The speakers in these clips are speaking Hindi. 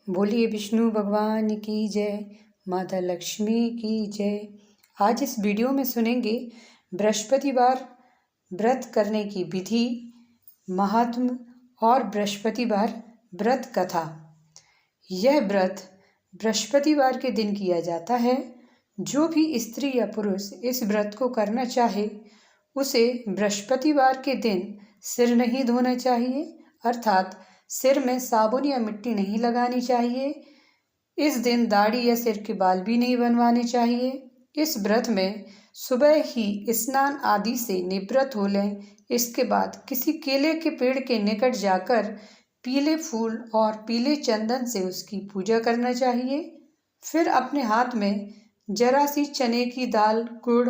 बोलिए विष्णु भगवान की जय, माता लक्ष्मी की जय। आज इस वीडियो में सुनेंगे बृहस्पतिवार व्रत करने की विधि, महात्म और बृहस्पतिवार व्रत कथा। यह व्रत बृहस्पतिवार के दिन किया जाता है। जो भी स्त्री या पुरुष इस व्रत को करना चाहे उसे बृहस्पतिवार के दिन सिर नहीं धोना चाहिए, अर्थात सिर में साबुन या मिट्टी नहीं लगानी चाहिए। इस दिन दाढ़ी या सिर के बाल भी नहीं बनवाने चाहिए। इस व्रत में सुबह ही स्नान आदि से निवृत्त हो लें। इसके बाद किसी केले के पेड़ के निकट जाकर पीले फूल और पीले चंदन से उसकी पूजा करना चाहिए। फिर अपने हाथ में जरा सी चने की दाल, गुड़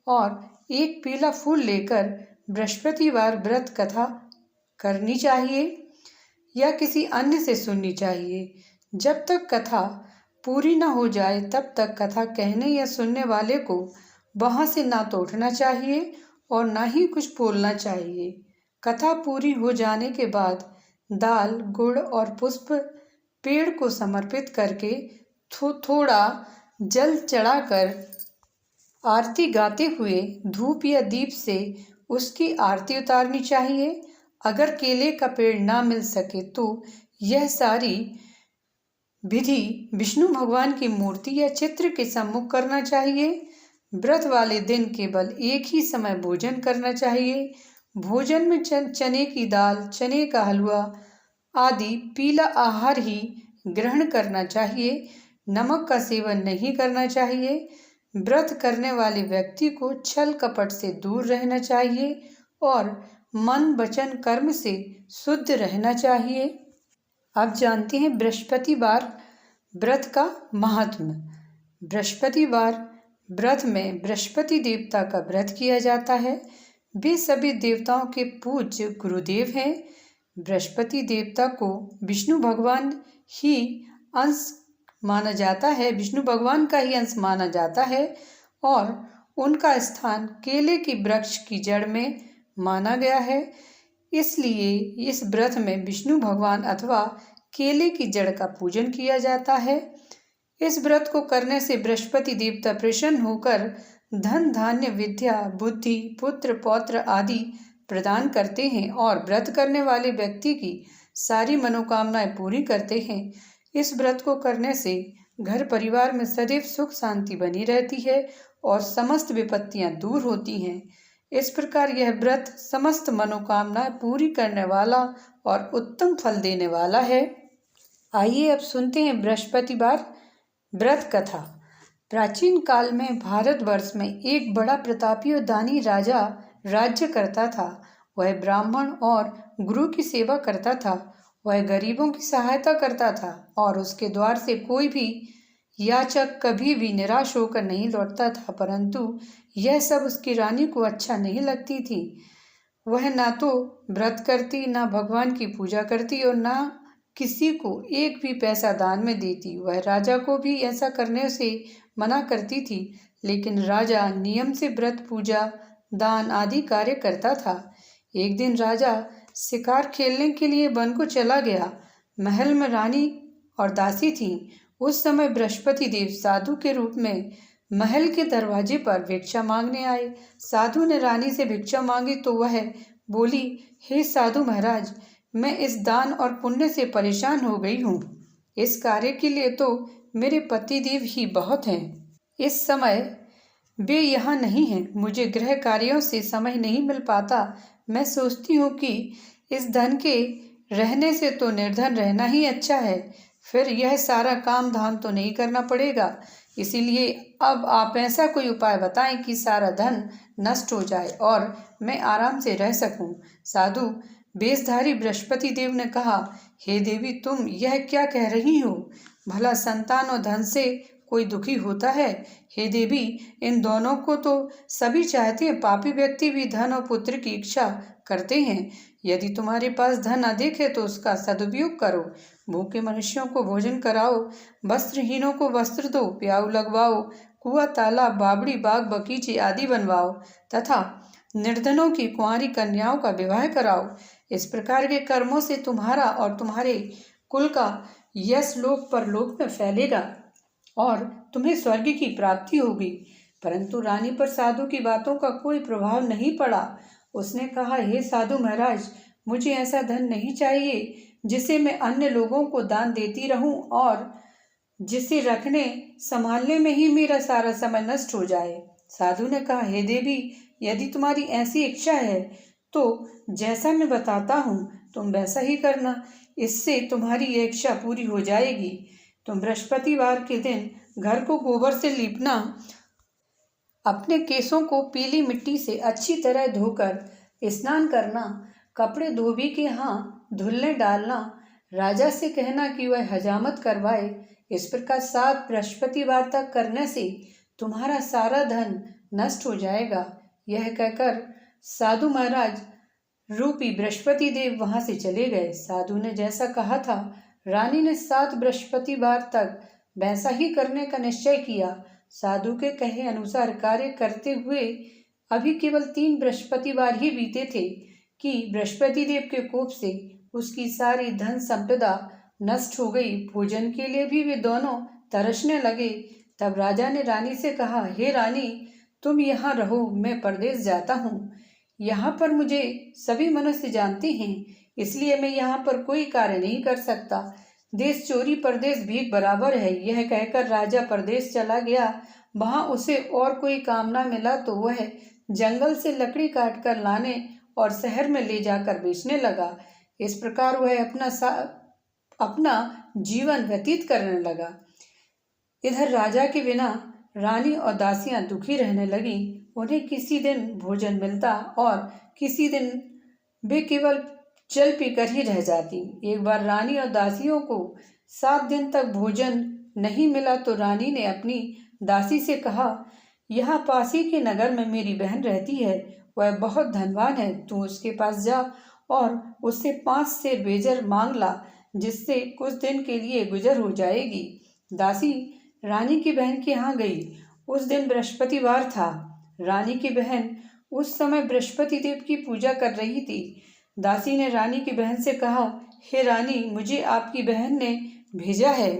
और एक पीला फूल लेकर बृहस्पतिवार व्रत कथा करनी चाहिए या किसी अन्य से सुननी चाहिए। जब तक कथा पूरी न हो जाए तब तक कथा कहने या सुनने वाले को वहाँ से ना तो उठना चाहिए और ना ही कुछ बोलना चाहिए। कथा पूरी हो जाने के बाद दाल, गुड़ और पुष्प पेड़ को समर्पित करके थोड़ा जल चढ़ाकर आरती गाते हुए धूप या दीप से उसकी आरती उतारनी चाहिए। अगर केले का पेड़ ना मिल सके तो यह सारी विधि विष्णु भगवान की मूर्ति या चित्र के सम्मुख करना चाहिए। व्रत वाले दिन केवल एक ही समय भोजन करना चाहिए। भोजन में चने की दाल, चने का हलवा आदि पीला आहार ही ग्रहण करना चाहिए। नमक का सेवन नहीं करना चाहिए। व्रत करने वाले व्यक्ति को छल कपट से दूर रहना चाहिए और मन, वचन, कर्म से शुद्ध रहना चाहिए। अब जानते हैं बृहस्पतिवार व्रत का महात्म्य। बृहस्पतिवार व्रत में बृहस्पति देवता का व्रत किया जाता है। वे सभी देवताओं के पूज्य गुरुदेव हैं। बृहस्पति देवता को विष्णु भगवान ही अंश माना जाता है, विष्णु भगवान का ही अंश माना जाता है और उनका स्थान केले की वृक्ष की जड़ में माना गया है। इसलिए इस व्रत में विष्णु भगवान अथवा केले की जड़ का पूजन किया जाता है। इस व्रत को करने से बृहस्पति देवता प्रसन्न होकर धन, धान्य, विद्या, बुद्धि, पुत्र, पौत्र आदि प्रदान करते हैं और व्रत करने वाले व्यक्ति की सारी मनोकामनाएं पूरी करते हैं। इस व्रत को करने से घर परिवार में सदैव सुख शांति बनी रहती है और समस्त विपत्तियां दूर होती हैं। इस प्रकार यह व्रत समस्त मनोकामनाएं पूरी करने वाला और उत्तम फल देने वाला है। आइए अब सुनते हैं बृहस्पतिवार व्रत कथा। प्राचीन काल में भारतवर्ष में एक बड़ा प्रतापी और दानी राजा राज्य करता था। वह ब्राह्मण और गुरु की सेवा करता था। वह गरीबों की सहायता करता था और उसके द्वार से कोई भी याचक कभी भी निराश होकर नहीं लौटता था। परंतु यह सब उसकी रानी को अच्छा नहीं लगती थी। वह ना तो व्रत करती, ना भगवान की पूजा करती और ना किसी को एक भी पैसा दान में देती। वह राजा को भी ऐसा करने से मना करती थी, लेकिन राजा नियम से व्रत, पूजा, दान आदि कार्य करता था। एक दिन राजा शिकार खेलने के लिए वन को चला गया। महल में रानी और दासी थीं। उस समय बृहस्पति देव साधु के रूप में महल के दरवाजे पर भिक्षा मांगने आए। साधु ने रानी से भिक्षा मांगी तो वह बोली, हे साधु महाराज, मैं इस दान और पुण्य से परेशान हो गई हूँ। इस कार्य के लिए तो मेरे पति देव ही बहुत हैं। इस समय वे यहाँ नहीं हैं। मुझे गृह कार्यों से समय नहीं मिल पाता। मैं सोचती हूँ कि इस धन के रहने से तो निर्धन रहना ही अच्छा है। फिर यह सारा काम धाम तो नहीं करना पड़ेगा। इसीलिए अब आप ऐसा कोई उपाय बताएं कि सारा धन नष्ट हो जाए और मैं आराम से रह सकूं। साधु वेशधारी बृहस्पति देव ने कहा, हे देवी, तुम यह क्या कह रही हो? भला संतान और धन से कोई दुखी होता है? हे देवी, इन दोनों को तो सभी चाहते हैं। पापी व्यक्ति भी धन और पुत्र की इच्छा करते हैं। यदि तुम्हारे पास धन अधिक है तो उसका सदुपयोग करो। भूखे मनुष्यों को भोजन कराओ, वस्त्रहीनों को वस्त्र दो, प्याऊ लगवाओ, कुआं, तालाब, बावड़ी, बाग, बगीचे आदि बनवाओ तथा निर्धनों की कुंवारी कन्याओं का विवाह कराओ। इस प्रकार के कर्मों से तुम्हारा और तुम्हारे कुल का यश लोक परलोक में फैलेगा और तुम्हें स्वर्ग की प्राप्ति होगी। परंतु रानी पर साधु की बातों का कोई प्रभाव नहीं पड़ा। उसने कहा, हे साधु महाराज, मुझे ऐसा धन नहीं चाहिए जिसे मैं अन्य लोगों को दान देती रहूं और जिसे रखने संभालने में ही मेरा सारा समय नष्ट हो जाए। साधु ने कहा, हे देवी, यदि तुम्हारी ऐसी इच्छा है तो जैसा मैं बताता हूँ तुम वैसा ही करना, इससे तुम्हारी ये इच्छा पूरी हो जाएगी। तुम बृहस्पतिवार के दिन घर को गोबर से लीपना, अपने केसों को पीली मिट्टी से अच्छी तरह धोकर स्नान करना, कपड़े धोबी के यहाँ धुलने डालना, राजा से कहना कि वह हजामत करवाए। इस प्रकार 7 बृहस्पतिवार तक करने से तुम्हारा सारा धन नष्ट हो जाएगा। यह कहकर साधु महाराज रूपी बृहस्पति देव वहां से चले गए। साधु ने जैसा कहा था, रानी ने 7 बृहस्पतिवार तक वैसा ही करने का निश्चय किया। साधु के कहे अनुसार कार्य करते हुए अभी केवल 3 बृहस्पतिवार ही बीते थे कि बृहस्पति देव के कोप से उसकी सारी धन संपदा नष्ट हो गई। भोजन के लिए भी वे दोनों तरसने लगे। तब राजा ने रानी से कहा, हे रानी, तुम यहाँ रहो, मैं परदेश जाता हूँ। यहाँ पर मुझे सभी मनुष्य जानते हैं, इसलिए मैं यहाँ पर कोई कार्य नहीं कर सकता। देश चोरी परदेश भीख बराबर है। यह कहकर राजा परदेश चला गया। वहां उसे और कोई काम न मिला तो वह जंगल से लकड़ी काट कर लाने और शहर में ले जाकर बेचने लगा। इस प्रकार वह अपना जीवन व्यतीत करने लगा। इधर राजा के बिना रानी और दासियां दुखी रहने लगी। उन्हें किसी दिन भोजन मिलता और किसी दिन वे केवल जल पीकर ही रह जाती। एक बार रानी और दासियों को 7 दिन तक भोजन नहीं मिला तो रानी ने अपनी दासी से कहा, यहाँ पास ही के नगर में मेरी बहन रहती है, वह बहुत धनवान है, तू उसके पास जा और उससे 5 सेर बेजर मांग ला, जिससे कुछ दिन के लिए गुजर हो जाएगी। दासी रानी की बहन के यहाँ गई। उस दिन बृहस्पतिवार था। रानी की बहन उस समय बृहस्पति देव की पूजा कर रही थी। दासी ने रानी की बहन से कहा, हे रानी, मुझे आपकी बहन ने भेजा है,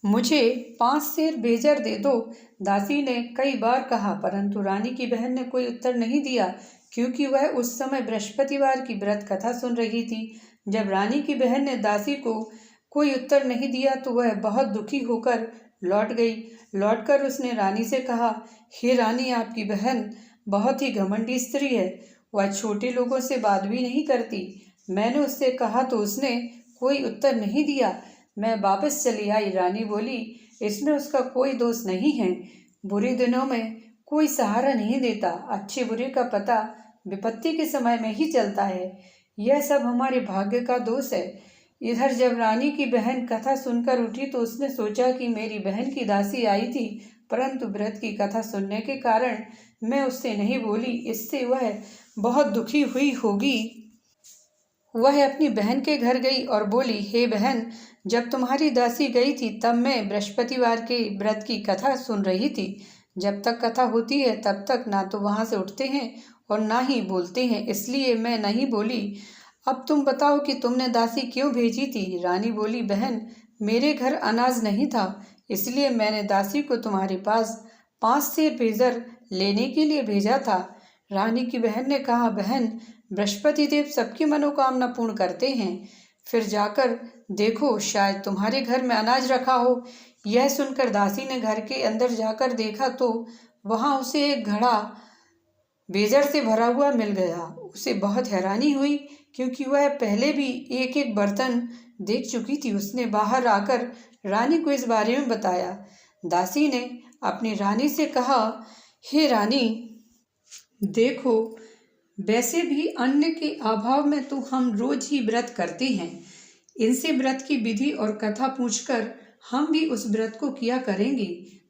मुझे 5 सेर बेजर दे दो। दासी ने कई बार कहा, परंतु रानी की बहन ने कोई उत्तर नहीं दिया, क्योंकि वह उस समय बृहस्पतिवार की व्रत कथा सुन रही थी। जब रानी की बहन ने दासी को कोई उत्तर नहीं दिया तो वह बहुत दुखी होकर लौट गई। लौटकर उसने रानी से कहा, हे रानी, आपकी बहन बहुत ही घमंडी स्त्री है, वह छोटे लोगों से बात भी नहीं करती। मैंने उससे कहा तो उसने कोई उत्तर नहीं दिया। मैं वापस चली आई। रानी बोली, इसमें उसका कोई दोष नहीं है। बुरे दिनों में कोई सहारा नहीं देता, अच्छे बुरे का पता विपत्ति के समय में ही चलता है। यह सब हमारे भाग्य का दोष है। इधर जब रानी की बहन कथा सुनकर उठी तो उसने सोचा कि मेरी बहन की दासी आई थी, परंतु व्रत की कथा सुनने के कारण मैं उससे नहीं बोली, इससे वह बहुत दुखी हुई होगी। वह अपनी बहन के घर गई और बोली, हे बहन, जब तुम्हारी दासी गई थी तब मैं बृहस्पतिवार के व्रत की कथा सुन रही थी। जब तक कथा होती है तब तक ना तो वहाँ से उठते हैं और ना ही बोलते हैं, इसलिए मैं नहीं बोली। अब तुम बताओ कि तुमने दासी क्यों भेजी थी? रानी बोली, बहन, मेरे घर अनाज नहीं था, इसलिए मैंने दासी को तुम्हारे पास 5 सेर बेजर लेने के लिए भेजा था। रानी की बहन ने कहा, बहन, बृहस्पति देव सबकी मनोकामना पूर्ण करते हैं, फिर जाकर देखो, शायद तुम्हारे घर में अनाज रखा हो। यह सुनकर दासी ने घर के अंदर जाकर देखा तो वहाँ उसे एक घड़ा बेजर से भरा हुआ मिल गया। उसे बहुत हैरानी हुई, क्योंकि वह पहले भी एक एक बर्तन देख चुकी थी। उसने बाहर आकर रानी को इस बारे में बताया। दासी ने अपनी रानी से कहा, हे रानी, देखो, वैसे भी अन्न के अभाव में तो हम रोज ही व्रत करते हैं। इनसे व्रत की विधि और कथा पूछकर हम भी उस व्रत को किया करेंगे।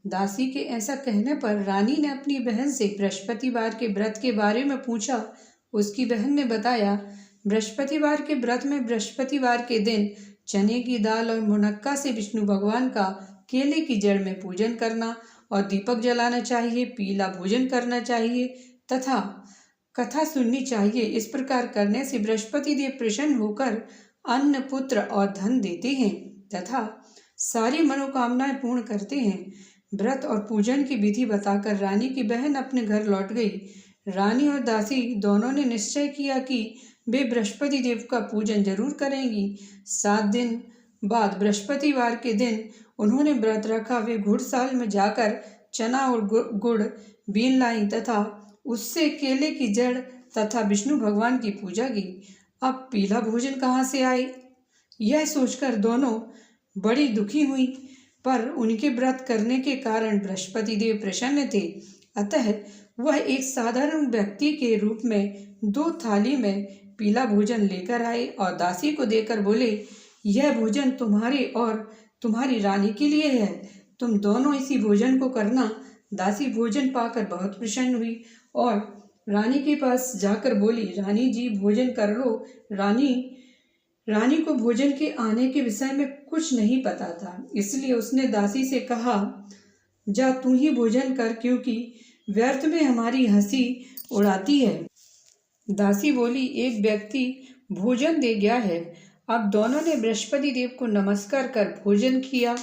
दासी के ऐसा कहने पर रानी ने अपनी बहन से बृहस्पतिवार के व्रत के बारे में पूछा। उसकी बहन ने बताया, बृहस्पतिवार के व्रत में बृहस्पतिवार के दिन चने की दाल और मुनक्का से विष्णु भगवान का केले की जड़ में पूजन करना और दीपक जलाना चाहिए, पीला भोजन करना चाहिए तथा कथा सुननी चाहिए। इस प्रकार करने से बृहस्पति देव प्रसन्न होकर अन्न, पुत्र और धन देते हैं तथा सारी मनोकामनाएं पूर्ण करते हैं। व्रत और पूजन की विधि बताकर रानी की बहन अपने घर लौट गई। रानी और दासी दोनों ने निश्चय किया कि वे बृहस्पति देव का पूजन जरूर करेंगी। 7 दिन बाद बृहस्पतिवार के दिन उन्होंने व्रत रखा। वे घुड़साल में जाकर चना और गुड़ बीन लाई तथा उससे केले की जड़ तथा विष्णु भगवान की पूजा की। अब पीला भोजन कहाँ से आए, यह सोचकर दोनों बड़ी दुखी हुई, पर उनके व्रत करने के कारण बृहस्पति देव प्रसन्न थे। अतः वह एक साधारण व्यक्ति के रूप में 2 थाली में पीला भोजन लेकर आए और दासी को देकर बोले, यह भोजन तुम्हारे और तुम्हारी रानी के लिए है, तुम दोनों इसी भोजन को करना। दासी भोजन पाकर बहुत प्रसन्न हुई और रानी के पास जाकर बोली, रानी जी भोजन कर लो। रानी को भोजन के आने के विषय में कुछ नहीं पता था, इसलिए उसने दासी से कहा, जा तू ही भोजन कर, क्योंकि व्यर्थ में हमारी हंसी उड़ाती है। दासी बोली, एक व्यक्ति भोजन दे गया है। अब दोनों ने बृहस्पति देव को नमस्कार कर भोजन किया।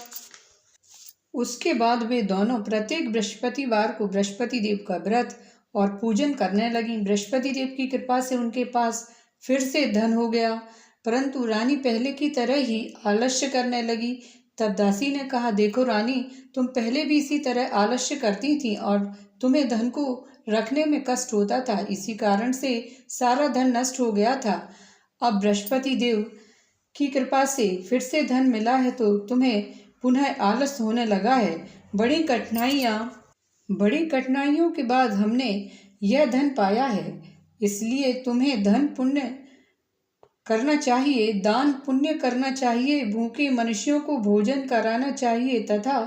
उसके बाद वे दोनों प्रत्येक बृहस्पतिवार को बृहस्पति देव का व्रत और पूजन करने लगी। बृहस्पति देव की कृपा से उनके पास फिर से धन हो गया, परंतु रानी पहले की तरह ही आलस्य करने लगी। तब दासी ने कहा, देखो रानी, तुम पहले भी इसी तरह आलस्य करती थी और तुम्हें धन को रखने में कष्ट होता था, इसी कारण से सारा धन नष्ट हो गया था। अब बृहस्पति देव की कृपा से फिर से धन मिला है तो तुम्हें पुनः आलस होने लगा है। बड़ी कठिनाइयों के बाद हमने यह धन पाया है, इसलिए तुम्हें धन पुण्य करना चाहिए, दान पुण्य करना चाहिए, भूखे मनुष्यों को भोजन कराना चाहिए तथा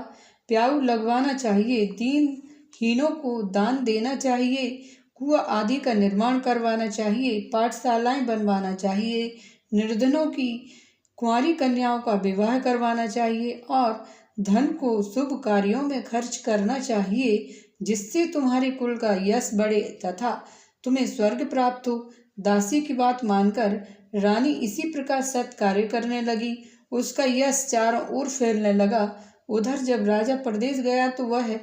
प्याऊ लगवाना चाहिए, दीनहीनों को दान देना चाहिए, कुआं आदि का निर्माण करवाना चाहिए, पाठशालाएं बनवाना चाहिए, निर्धनों की कुंवारी कन्याओं का विवाह करवाना चाहिए और धन को शुभ कार्यों में खर्च करना चाहिए, जिससे तुम्हारे कुल का यश बढ़े तथा तुम्हें स्वर्ग प्राप्त हो। दासी की बात मानकर रानी इसी प्रकार सत्कार्य करने लगी। उसका यश चारों ओर फैलने लगा। उधर जब राजा प्रदेश गया तो वह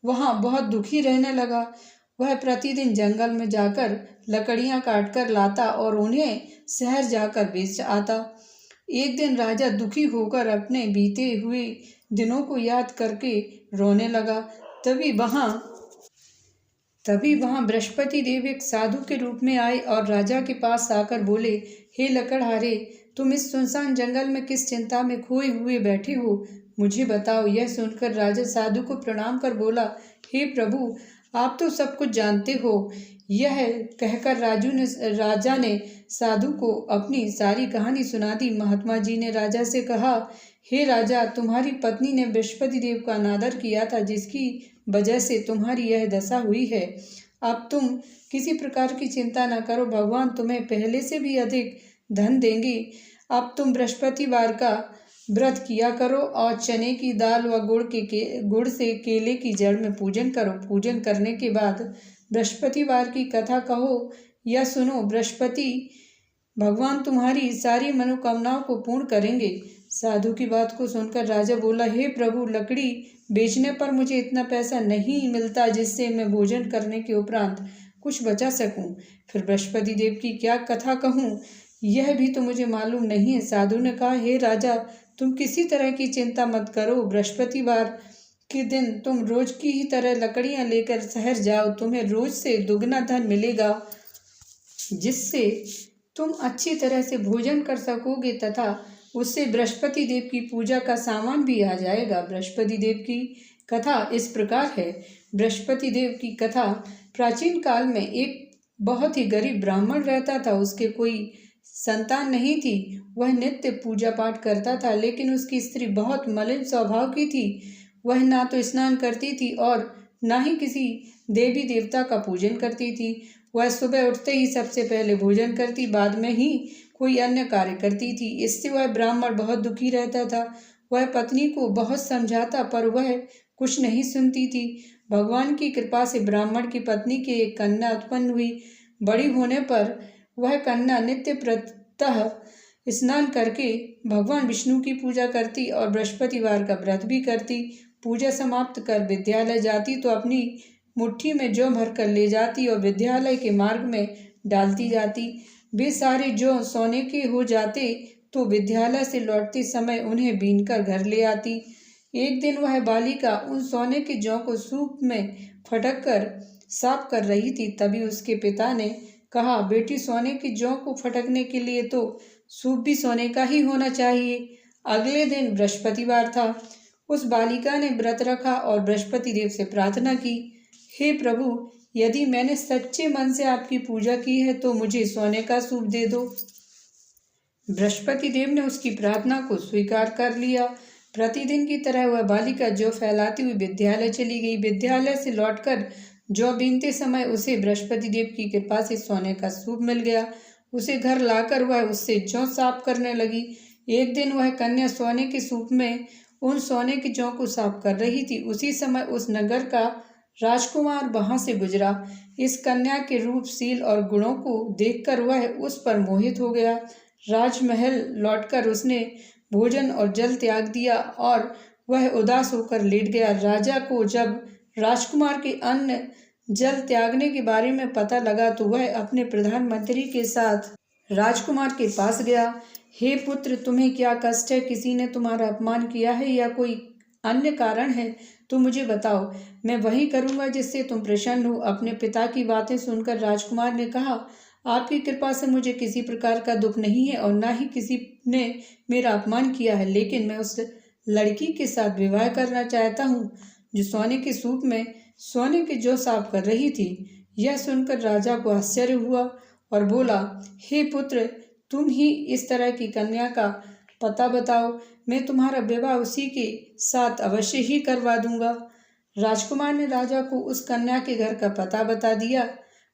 वहाँ बहुत दुखी रहने लगा। वह प्रतिदिन जंगल में जाकर लकड़ियाँ काटकर लाता और उन्हें शहर जाकर बेच आता। एक दिन राजा दुखी होकर अपने बीते हुए दिनों को याद करके रोने लगा। तभी वहाँ बृहस्पति देव एक साधु के रूप में आए और राजा के पास आकर बोले, हे लकड़हारे, तुम इस सुनसान जंगल में किस चिंता में खोए हुए बैठे हो, मुझे बताओ। यह सुनकर राजा साधु को प्रणाम कर बोला, हे प्रभु, आप तो सब कुछ जानते हो। यह कहकर राजा ने साधु को अपनी सारी कहानी सुना दी। महात्मा जी ने राजा से कहा, हे राजा, तुम्हारी पत्नी ने बृहस्पति देव का अनादर किया था, जिसकी वजह से तुम्हारी यह दशा हुई है। अब तुम किसी प्रकार की चिंता न करो, भगवान तुम्हें पहले से भी अधिक धन देंगे। अब तुम बृहस्पतिवार का व्रत किया करो और चने की दाल व गुड़ से केले की जड़ में पूजन करो। पूजन करने के बाद बृहस्पतिवार की कथा कहो या सुनो। बृहस्पति भगवान तुम्हारी सारी मनोकामनाओं को पूर्ण करेंगे। साधु की बात को सुनकर राजा बोला, हे प्रभु, लकड़ी बेचने पर मुझे इतना पैसा नहीं मिलता जिससे मैं भोजन करने के उपरांत कुछ बचा सकूं। फिर बृहस्पति देव की क्या कथा कहूँ, यह भी तो मुझे मालूम नहीं है। साधु ने कहा, हे राजा, तुम किसी तरह की चिंता मत करो। बृहस्पतिवार के दिन तुम रोज की ही तरह लकड़ियां लेकर शहर जाओ। तुम्हें रोज से दुगना धन मिलेगा, जिससे तुम अच्छी तरह से भोजन कर सकोगे तथा उससे बृहस्पति देव की पूजा का सामान भी आ जाएगा। बृहस्पति देव की कथा इस प्रकार है। बृहस्पति देव की कथा, प्राचीन काल में एक बहुत ही गरीब ब्राह्मण रहता था। उसके कोई संतान नहीं थी। वह नित्य पूजा पाठ करता था, लेकिन उसकी स्त्री बहुत मलिन स्वभाव की थी। वह ना तो स्नान करती थी और ना ही किसी देवी देवता का पूजन करती थी। वह सुबह उठते ही सबसे पहले भोजन करती, बाद में ही कोई अन्य कार्य करती थी। इससे वह ब्राह्मण बहुत दुखी रहता था। वह पत्नी को बहुत समझाता, पर वह कुछ नहीं सुनती थी। भगवान की कृपा से ब्राह्मण की पत्नी की एक कन्या उत्पन्न हुई। बड़ी होने पर वह कन्या नित्य प्रातः स्नान करके भगवान विष्णु की पूजा करती और बृहस्पतिवार का व्रत भी करती। पूजा समाप्त कर विद्यालय जाती तो अपनी मुट्ठी में जौ भर कर ले जाती और विद्यालय के मार्ग में डालती जाती। वे सारे जौ सोने के हो जाते तो विद्यालय से लौटते समय उन्हें बीनकर घर ले आती। एक दिन वह बालिका उन सोने के जौ को सूप में फटक कर साफ कर रही थी। तभी उसके पिता ने कहा, बेटी, सोने के जौ को फटकने के लिए तो सूप भी सोने का ही होना चाहिए। अगले दिन बृहस्पतिवार था। उस बालिका ने व्रत रखा और बृहस्पति देव से प्रार्थना की, हे प्रभु, यदि मैंने सच्चे मन से आपकी पूजा की है तो मुझे सोने का सूप दे दो। बृहस्पति देव ने उसकी प्रार्थना को स्वीकार कर लिया। प्रतिदिन की तरह वह बालिका जौ फैलाती हुई विद्यालय चली गई। विद्यालय से लौटकर जौ बीनते समय उसे बृहस्पति देव की कृपा से सोने का सूप मिल गया। उसे घर लाकर वह उससे जौ साफ करने लगी। एक दिन वह कन्या सोने के सूप में उन सोने की जौ को साफ कर रही थी। उसी समय उस नगर का राजकुमार वहां से गुजरा। इस कन्या के रूप, शील और गुणों को देखकर वह उस पर मोहित हो गया। राजमहल लौटकर उसने भोजन और जल त्याग दिया और वह उदास होकर लेट गया। राजा को जब राजकुमार के अन्न जल त्यागने के बारे में पता लगा तो वह अपने प्रधानमंत्री के साथ राजकुमार के पास गया। हे पुत्र, तुम्हें क्या कष्ट है? किसी ने तुम्हारा अपमान किया है या कोई अन्य कारण है तो मुझे बताओ, मैं वही करूँगा जिससे तुम प्रसन्न हो। अपने पिता की बातें सुनकर राजकुमार ने कहा, आपकी कृपा से मुझे किसी प्रकार का दुख नहीं है और न ही किसी ने मेरा अपमान किया है, लेकिन मैं उस लड़की के साथ विवाह करना चाहता हूँ जो सोने के सूप में सोने के जौ साफ कर रही थी। यह सुनकर राजा को आश्चर्य हुआ और बोला, हे पुत्र, तुम ही इस तरह की कन्या का पता बताओ, मैं तुम्हारा विवाह उसी के साथ अवश्य ही करवा दूंगा। राजकुमार ने राजा को उस कन्या के घर का पता बता दिया।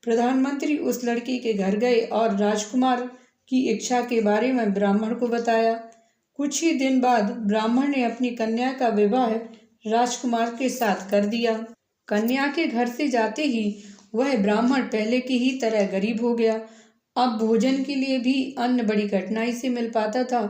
प्रधानमंत्री उस लड़की के घर गए और राजकुमार की इच्छा के बारे में ब्राह्मण को बताया। कुछ ही दिन बाद ब्राह्मण ने अपनी कन्या का विवाह राजकुमार के साथ कर दिया। कन्या के घर से जाते ही वह ब्राह्मण पहले की ही तरह गरीब हो गया। अब भोजन के लिए भी अन्न बड़ी कठिनाई से मिल पाता था।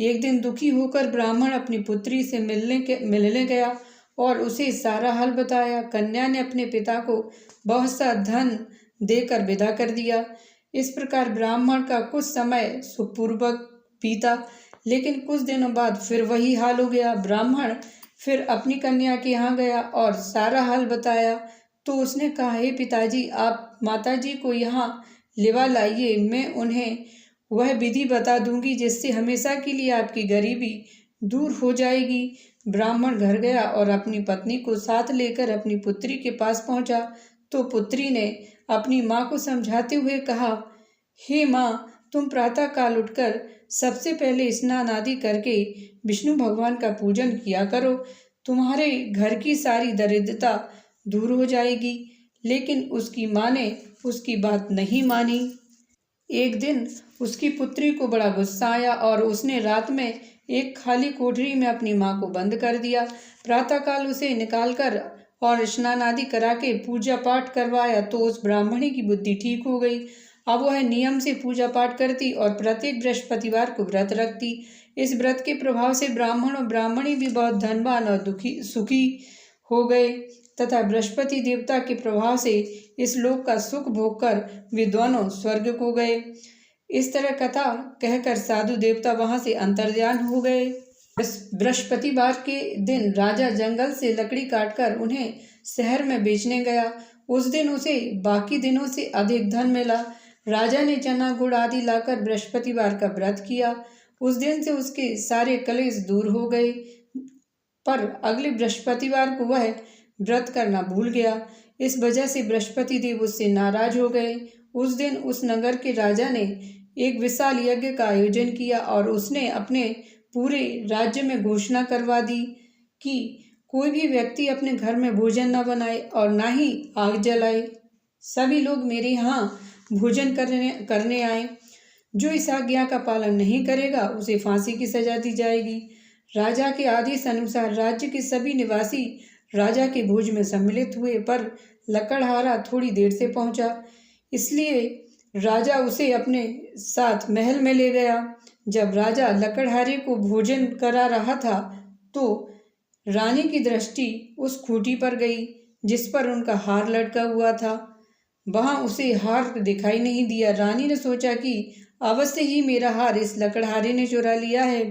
एक दिन दुखी होकर ब्राह्मण अपनी पुत्री से मिलने गया और उसे सारा हाल बताया। कन्या ने अपने पिता को बहुत सा धन देकर विदा कर दिया। इस प्रकार ब्राह्मण का कुछ समय सुखपूर्वक बीता, लेकिन कुछ दिनों बाद फिर वही हाल हो गया। ब्राह्मण फिर अपनी कन्या के यहाँ गया और सारा हाल बताया तो उसने कहा, हे पिताजी, आप माताजी को यहाँ लिवा लाइए, मैं उन्हें वह विधि बता दूंगी जिससे हमेशा के लिए आपकी गरीबी दूर हो जाएगी। ब्राह्मण घर गया और अपनी पत्नी को साथ लेकर अपनी पुत्री के पास पहुंचा तो पुत्री ने अपनी माँ को समझाते हुए कहा, हे माँ, तुम प्रातः काल उठकर सबसे पहले स्नान आदि करके विष्णु भगवान का पूजन किया करो, तुम्हारे घर की सारी दरिद्रता दूर हो जाएगी। लेकिन उसकी माँ ने उसकी बात नहीं मानी। एक दिन उसकी पुत्री को बड़ा गुस्सा आया और उसने रात में एक खाली कोठरी में अपनी माँ को बंद कर दिया। प्रातःकाल उसे निकालकर और स्नान आदि करा के पूजा पाठ करवाया तो उस ब्राह्मणी की बुद्धि ठीक हो गई। अब वह नियम से पूजा पाठ करती और प्रत्येक बृहस्पतिवार को व्रत रखती। इस व्रत के प्रभाव से ब्राह्मण और ब्राह्मणी भी बहुत धनवान और सुखी हो गए तथा बृहस्पति देवता के प्रभाव से इस लोक का सुख भोगकर वे दोनों स्वर्ग को गए। इस तरह कथा कहकर साधु देवता वहां से अंतर्ध्यान हो गए। बृहस्पतिवार के दिन राजा जंगल से लकड़ी काटकर उन्हें शहर में बेचने गया। उस दिन उसे बाकी दिनों से अधिक धन मिला। राजा ने चना गुड़ आदि लाकर बृहस्पतिवार का व्रत किया। उस दिन से उसके सारे कलेश दूर हो गए, पर अगले बृहस्पतिवार को वह व्रत करना भूल गया। इस वजह से बृहस्पति देव उससे नाराज हो गए। उस दिन उस नगर के राजा ने एक विशाल यज्ञ का आयोजन किया और उसने अपने पूरे राज्य में घोषणा करवा दी कि कोई भी व्यक्ति अपने घर में भोजन न बनाए और ना ही आग जलाए। सभी लोग मेरे यहाँ भोजन करने आए। जो इस आज्ञा का पालन नहीं करेगा उसे फांसी की सजा दी जाएगी। राजा के आदेश अनुसार राज्य के सभी निवासी राजा के भोज में सम्मिलित हुए, पर लकड़हारा थोड़ी देर से पहुंचा, इसलिए राजा उसे अपने साथ महल में ले गया। जब राजा लकड़हारे को भोजन करा रहा था तो रानी की दृष्टि उस खूंटी पर गई जिस पर उनका हार लटका हुआ था। वहां उसे हार दिखाई नहीं दिया। रानी ने सोचा कि अवश्य ही मेरा हार इस लकड़हारे ने चुरा लिया है।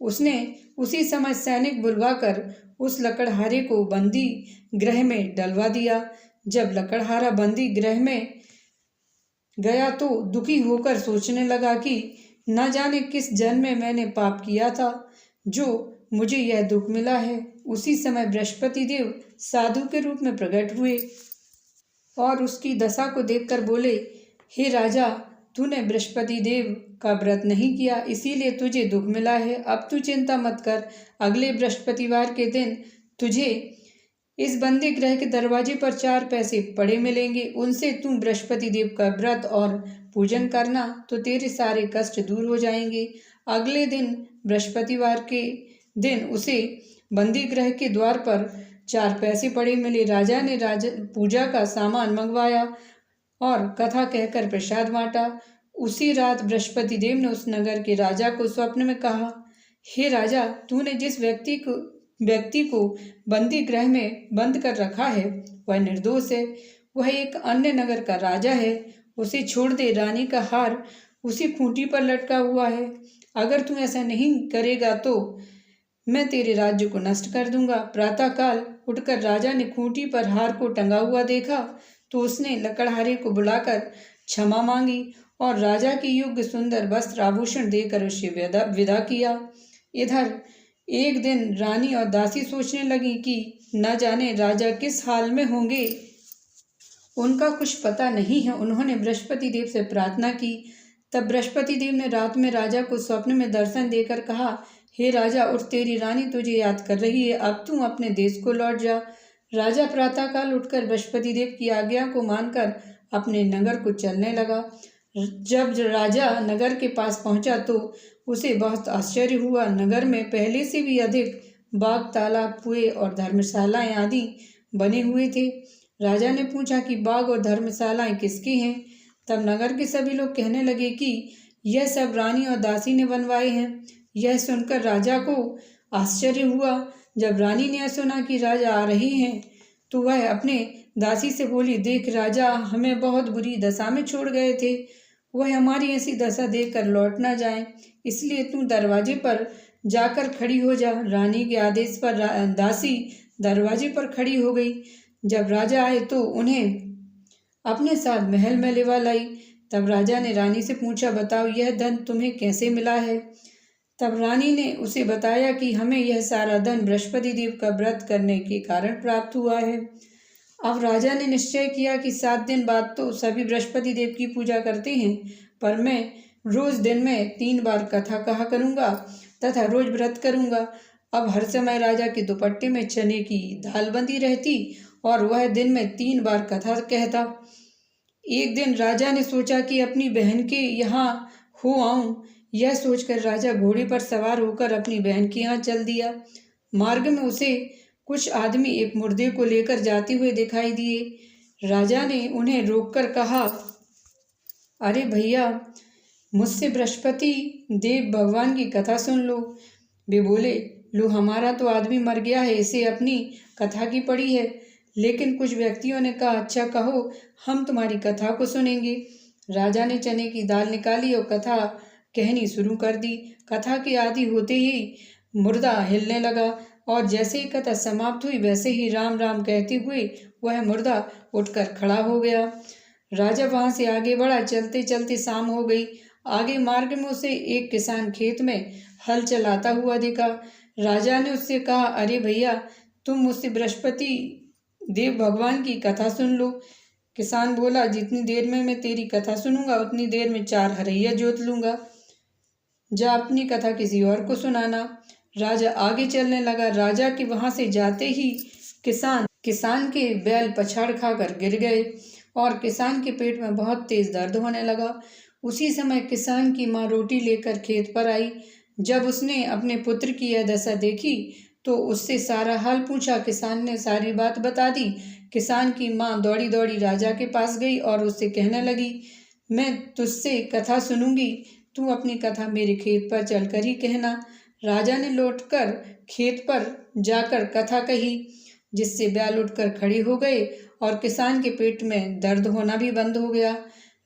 उसने उसी समय सैनिक बुलवाकर उस लकड़हारे को बंदी गृह में डलवा दिया। जब लकड़हारा बंदी गृह में गया तो दुखी होकर सोचने लगा कि न जाने किस जन्म में मैंने पाप किया था जो मुझे यह दुख मिला है। उसी समय बृहस्पति देव साधु के रूप में प्रकट हुए और उसकी दशा को देखकर बोले, हे राजा, तूने बृहस्पति देव का व्रत नहीं किया, इसीलिए तुझे दुख मिला है। अब तू चिंता मत कर, अगले बृहस्पतिवार के दिन तुझे इस बंदी गृह के दरवाजे पर 4 पैसे पड़े मिलेंगे। उनसे तू बृहस्पति देव का व्रत और पूजन करना तो तेरे सारे कष्ट दूर हो जाएंगे। अगले दिन बृहस्पतिवार के दिन उसे बंदी गृह के द्वार पर 4 पैसे पड़े मिले। राजा ने पूजा का सामान मंगवाया और कथा कहकर प्रसाद बांटा। उसी रात बृहस्पति देव ने उस नगर के राजा को स्वप्न में कहा, हे राजा, तूने जिस व्यक्ति को बंदी गृह में बंद कर रखा है वह निर्दोष है। वह एक अन्य नगर का राजा है। उसे छोड़ दे। रानी का हार उसी खूंटी पर लटका हुआ है। अगर तू ऐसा नहीं करेगा तो मैं तेरे राज्य को नष्ट कर दूंगा। प्रातःकाल उठकर राजा ने खूंटी पर हार को टंगा हुआ देखा तो उसने लकड़हारे को बुलाकर क्षमा मांगी और राजा की योग्य सुंदर वस्त्र आभूषण देकर उसे विदा किया। इधर एक दिन रानी और दासी सोचने लगी कि न जाने राजा किस हाल में होंगे, उनका कुछ पता नहीं है। उन्होंने बृहस्पति देव से प्रार्थना की। तब बृहस्पति देव ने रात में राजा को स्वप्न में दर्शन देकर कहा, हे राजा, उठ, तेरी रानी तुझे याद कर रही है। अब तू अपने देश को लौट जा। राजा प्रातःकाल उठकर बृहस्पति देव की आज्ञा को मानकर अपने नगर को चलने लगा। जब राजा नगर के पास पहुंचा तो उसे बहुत आश्चर्य हुआ। नगर में पहले से भी अधिक बाग, तालाब, कुएं और धर्मशालाएं आदि बने हुए थे। राजा ने पूछा कि बाग और धर्मशालाएं किसके हैं? तब नगर के सभी लोग कहने लगे कि यह सब रानी और दासी ने बनवाए हैं। यह सुनकर राजा को आश्चर्य हुआ। जब रानी ने सुना कि राजा आ रहे हैं तो वह अपने दासी से बोली, देख, राजा हमें बहुत बुरी दशा में छोड़ गए थे। वह हमारी ऐसी दशा देखकर लौट ना जाए, इसलिए तू दरवाजे पर जाकर खड़ी हो जा। रानी के आदेश पर दासी दरवाजे पर खड़ी हो गई। जब राजा आए तो उन्हें अपने साथ महल में लेवा लाई। तब राजा ने रानी से पूछा, बताओ, यह धन तुम्हें कैसे मिला है? तब रानी ने उसे बताया कि हमें यह सारा धन बृहस्पति देव का व्रत करने के कारण प्राप्त हुआ है। अब राजा ने निश्चय किया कि 7 दिन बाद तो सभी बृहस्पति देव की पूजा करते हैं, पर मैं रोज दिन में 3 बार कथा कहा करूँगा तथा रोज व्रत करूँगा। अब हर समय राजा के दुपट्टे में चने की दाल बंधी रहती और वह दिन में 3 बार कथा कहता। एक दिन राजा ने सोचा कि अपनी बहन के यहाँ हो आऊं। यह सोचकर राजा घोड़े पर सवार होकर अपनी बहन के यहाँ चल दिया। मार्ग में उसे कुछ आदमी एक मुर्दे को लेकर जाते हुए दिखाई दिए। राजा ने उन्हें रोककर कहा, अरे भैया, मुझसे बृहस्पति देव भगवान की कथा सुन लो। वे बोले, लो, हमारा तो आदमी मर गया है, इसे अपनी कथा की पड़ी है। लेकिन कुछ व्यक्तियों ने कहा, अच्छा कहो, हम तुम्हारी कथा को सुनेंगे। राजा ने चने की दाल निकाली और कथा कहनी शुरू कर दी। कथा के आदि होते ही मुर्दा हिलने लगा और जैसे ही कथा समाप्त हुई वैसे ही राम राम कहते हुए वह मुर्दा उठकर खड़ा हो गया। राजा वहां से आगे बढ़ा। चलते चलते शाम हो गई। आगे मार्ग में उसे एक किसान खेत में हल चलाता हुआ दिखा। राजा ने उससे कहा, अरे भैया, तुम मुझसे बृहस्पति देव भगवान की कथा सुन लो। किसान बोला, जितनी देर में मैं तेरी कथा सुनूंगा उतनी देर में 4 हरैया जोत लूंगा। जा अपनी कथा किसी और को सुनाना। राजा आगे चलने लगा। राजा के वहां से जाते ही किसान के बैल पछाड़ खाकर गिर गए और किसान के पेट में बहुत तेज दर्द होने लगा। उसी समय किसान की माँ रोटी लेकर खेत पर आई। जब उसने अपने पुत्र की यह दशा देखी तो उससे सारा हाल पूछा। किसान ने सारी बात बता दी। किसान की माँ दौड़ी दौड़ी राजा के पास गई और उससे कहने लगी, मैं तुझसे कथा सुनूंगी, तू अपनी कथा मेरे खेत पर चलकर ही कहना। राजा ने लौटकर खेत पर जाकर कथा कही, जिससे बैल उठकर खड़े हो गए और किसान के पेट में दर्द होना भी बंद हो गया।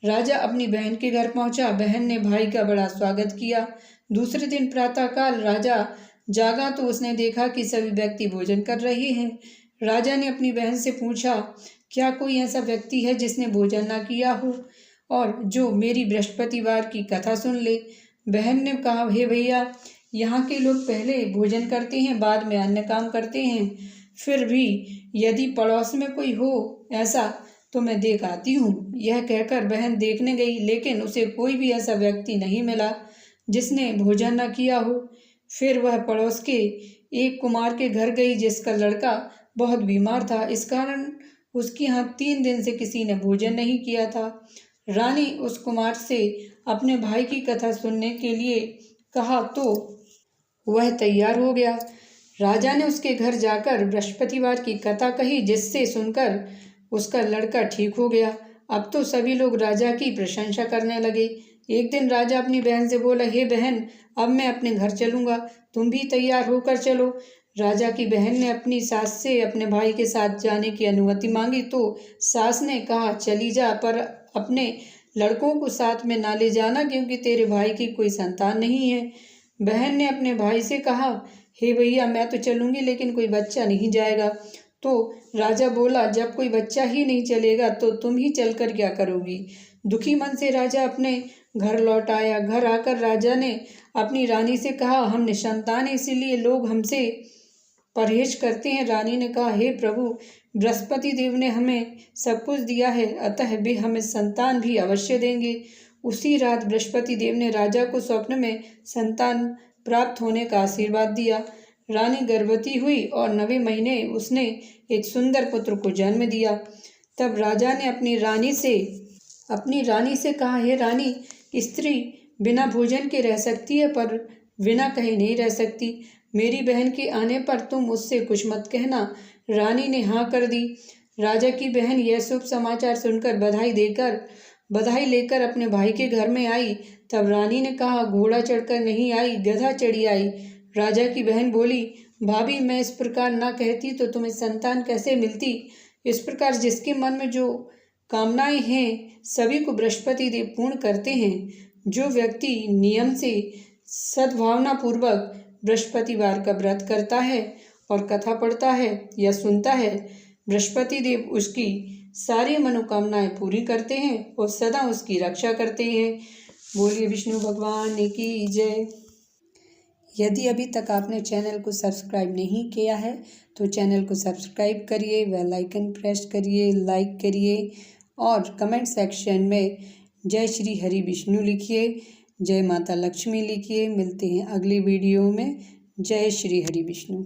राजा अपनी बहन के घर पहुंचा। बहन ने भाई का बड़ा स्वागत किया। दूसरे दिन प्रातःकाल राजा जागा तो उसने देखा कि सभी व्यक्ति भोजन कर रहे हैं। राजा ने अपनी बहन से पूछा, क्या कोई ऐसा व्यक्ति है जिसने भोजन ना किया हो और जो मेरी बृहस्पतिवार की कथा सुन ले? बहन ने कहा, हे भैया, यहाँ के लोग पहले भोजन करते हैं, बाद में अन्य काम करते हैं। फिर भी यदि पड़ोस में कोई हो ऐसा तो मैं देख आती हूँ। यह कहकर बहन देखने गई, लेकिन उसे कोई भी ऐसा व्यक्ति नहीं मिला जिसने भोजन न किया हो। फिर वह पड़ोस के एक कुमार के घर गई, जिसका लड़का बहुत बीमार था। इस कारण उसके यहाँ 3 दिन से किसी ने भोजन नहीं किया था। रानी उस कुमार से अपने भाई की कथा सुनने के लिए कहा तो वह तैयार हो गया। राजा ने उसके घर जाकर बृहस्पतिवार की कथा कही, जिससे सुनकर उसका लड़का ठीक हो गया। अब तो सभी लोग राजा की प्रशंसा करने लगे। एक दिन राजा अपनी बहन से बोला, हे बहन, अब मैं अपने घर चलूँगा, तुम भी तैयार होकर चलो। राजा की बहन ने अपनी सास से अपने भाई के साथ जाने की अनुमति मांगी तो सास ने कहा, चली जा, पर अपने लड़कों को साथ में ना ले जाना, क्योंकि तेरे भाई की कोई संतान नहीं है। बहन ने अपने भाई से कहा, हे भैया, मैं तो चलूँगी, लेकिन कोई बच्चा नहीं जाएगा। तो राजा बोला, जब कोई बच्चा ही नहीं चलेगा तो तुम ही चलकर क्या करोगी? दुखी मन से राजा अपने घर लौट आया। घर आकर राजा ने अपनी रानी से कहा, हम निसंतान हैं, इसीलिए लोग हमसे परहेज करते हैं। रानी ने कहा, हे प्रभु, बृहस्पति देव ने हमें सब कुछ दिया है, अतः वे हमें संतान भी अवश्य देंगे। उसी रात बृहस्पति देव ने राजा को स्वप्न में संतान प्राप्त होने का आशीर्वाद दिया। रानी गर्भवती हुई और 9वें महीने उसने एक सुंदर पुत्र को जन्म दिया। तब राजा ने अपनी रानी से कहा, हे रानी, स्त्री बिना भोजन के रह सकती है, पर बिना कहे नहीं रह सकती। मेरी बहन के आने पर तुम उससे कुछ मत कहना। रानी ने हाँ कर दी। राजा की बहन यह शुभ समाचार सुनकर बधाई लेकर अपने भाई के घर में आई। तब रानी ने कहा, घोड़ा चढ़कर नहीं आई, गधा चढ़ी आई। राजा की बहन बोली, भाभी, मैं इस प्रकार ना कहती तो तुम्हें संतान कैसे मिलती? इस प्रकार जिसके मन में जो कामनाएं हैं सभी को बृहस्पति देव पूर्ण करते हैं। जो व्यक्ति नियम से सद्भावना पूर्वक बृहस्पतिवार का व्रत करता है और कथा पढ़ता है या सुनता है, बृहस्पति देव उसकी सारी मनोकामनाएं पूरी करते हैं और सदा उसकी रक्षा करते हैं। बोलिए विष्णु भगवान की जय। यदि अभी तक आपने चैनल को सब्सक्राइब नहीं किया है तो चैनल को सब्सक्राइब करिए, बेल आइकन प्रेस करिए, लाइक करिए और कमेंट सेक्शन में जय श्री हरि विष्णु लिखिए, जय माता लक्ष्मी लिखिए। मिलते हैं अगली वीडियो में। जय श्री हरि विष्णु।